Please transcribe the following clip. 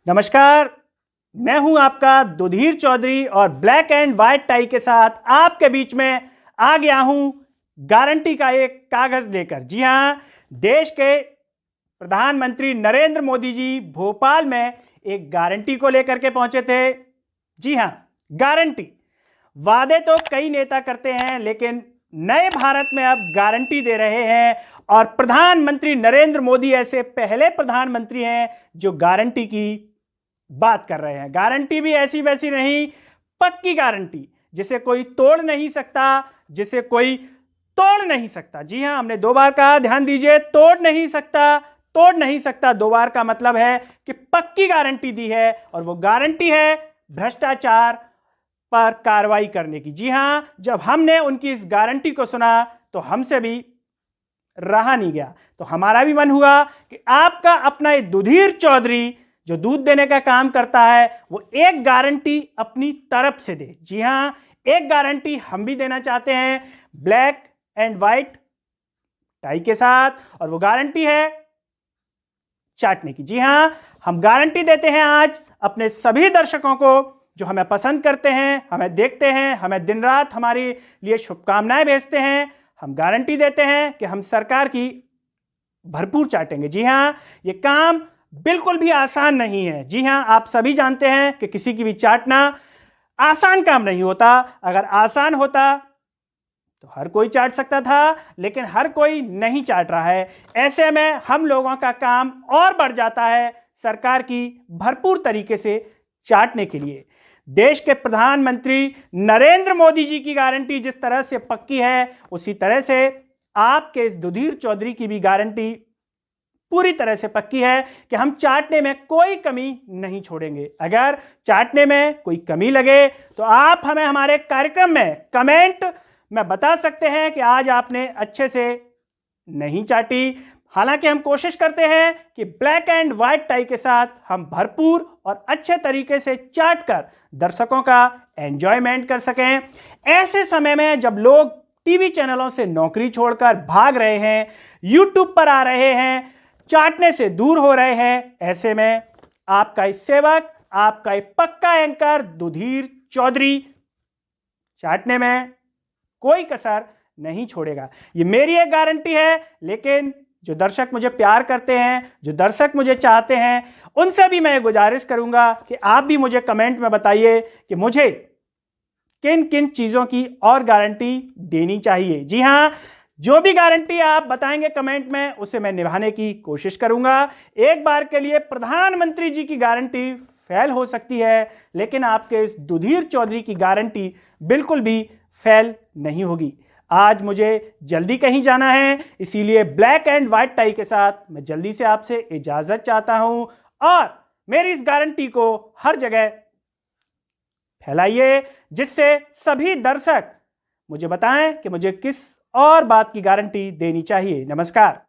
नमस्कार, मैं हूं आपका दुधीर चौधरी और ब्लैक एंड व्हाइट टाई के साथ आपके बीच में आ गया हूं गारंटी का एक कागज लेकर। जी हां, देश के प्रधानमंत्री नरेंद्र मोदी जी भोपाल में एक गारंटी को लेकर के पहुंचे थे। जी हां, गारंटी। वादे तो कई नेता करते हैं, लेकिन नए भारत में अब गारंटी दे रहे हैं और प्रधानमंत्री नरेंद्र मोदी ऐसे पहले प्रधानमंत्री हैं जो गारंटी की बात कर रहे हैं। गारंटी भी ऐसी वैसी नहीं, पक्की गारंटी, जिसे कोई तोड़ नहीं सकता, जिसे कोई तोड़ नहीं सकता। जी हां, हमने 2 बार कहा, ध्यान दीजिए, तोड़ नहीं सकता। तोड़ नहीं सकता 2 बार का मतलब है कि पक्की गारंटी दी है, और वो गारंटी है भ्रष्टाचार पर कार्रवाई करने की। जी हां, जब हमने उनकी इस गारंटी को सुना तो हमसे भी रहा नहीं गया, तो हमारा भी मन हुआ कि आपका अपना दुधीर चौधरी जो दूध देने का काम करता है, वो एक गारंटी अपनी तरफ से दे। जी हां, एक गारंटी हम भी देना चाहते हैं ब्लैक एंड व्हाइट टाई के साथ, और वो गारंटी है चाटने की। जी हां, हम गारंटी देते हैं आज अपने सभी दर्शकों को जो हमें पसंद करते हैं, हमें देखते हैं, हमें दिन रात हमारे लिए शुभकामनाएं भेजते हैं। हम गारंटी देते हैं कि हम सरकार की भरपूर चाटेंगे। जी हां, ये काम बिल्कुल भी आसान नहीं है। जी हां, आप सभी जानते हैं कि किसी की भी चाटना आसान काम नहीं होता। अगर आसान होता तो हर कोई चाट सकता था, लेकिन हर कोई नहीं चाट रहा है। ऐसे में हम लोगों का काम और बढ़ जाता है सरकार की भरपूर तरीके से चाटने के लिए। देश के प्रधानमंत्री नरेंद्र मोदी जी की गारंटी जिस तरह से पक्की है, उसी तरह से आपके इस दुधीर चौधरी की भी गारंटी पूरी तरह से पक्की है कि हम चाटने में कोई कमी नहीं छोड़ेंगे। अगर चाटने में कोई कमी लगे तो आप हमें हमारे कार्यक्रम में कमेंट में बता सकते हैं कि आज आपने अच्छे से नहीं चाटी। हालांकि हम कोशिश करते हैं कि ब्लैक एंड व्हाइट टाई के साथ हम भरपूर और अच्छे तरीके से चाट कर दर्शकों का एंजॉयमेंट कर सकें। ऐसे समय में जब लोग टीवी चैनलों से नौकरी छोड़कर भाग रहे हैं, यूट्यूब पर आ रहे हैं, चाटने से दूर हो रहे हैं, ऐसे में आपका इस सेवक, आपका एक पक्का एंकर दुधीर चौधरी चाटने में कोई कसर नहीं छोड़ेगा। ये मेरी एक गारंटी है, लेकिन जो दर्शक मुझे प्यार करते हैं, जो दर्शक मुझे चाहते हैं, उनसे भी मैं गुजारिश करूंगा कि आप भी मुझे कमेंट में बताइए कि मुझे किन किन चीज़ों की और गारंटी देनी चाहिए। जी हां, जो भी गारंटी आप बताएंगे कमेंट में, उसे मैं निभाने की कोशिश करूंगा। एक बार के लिए प्रधानमंत्री जी की गारंटी फेल हो सकती है, लेकिन आपके इस दुधीर चौधरी की गारंटी बिल्कुल भी फेल नहीं होगी। आज मुझे जल्दी कहीं जाना है, इसीलिए ब्लैक एंड व्हाइट टाई के साथ मैं जल्दी से आपसे इजाजत चाहता हूं, और मेरी इस गारंटी को हर जगह फैलाइए, जिससे सभी दर्शक मुझे बताएं कि मुझे किस और बात की गारंटी देनी चाहिए। नमस्कार।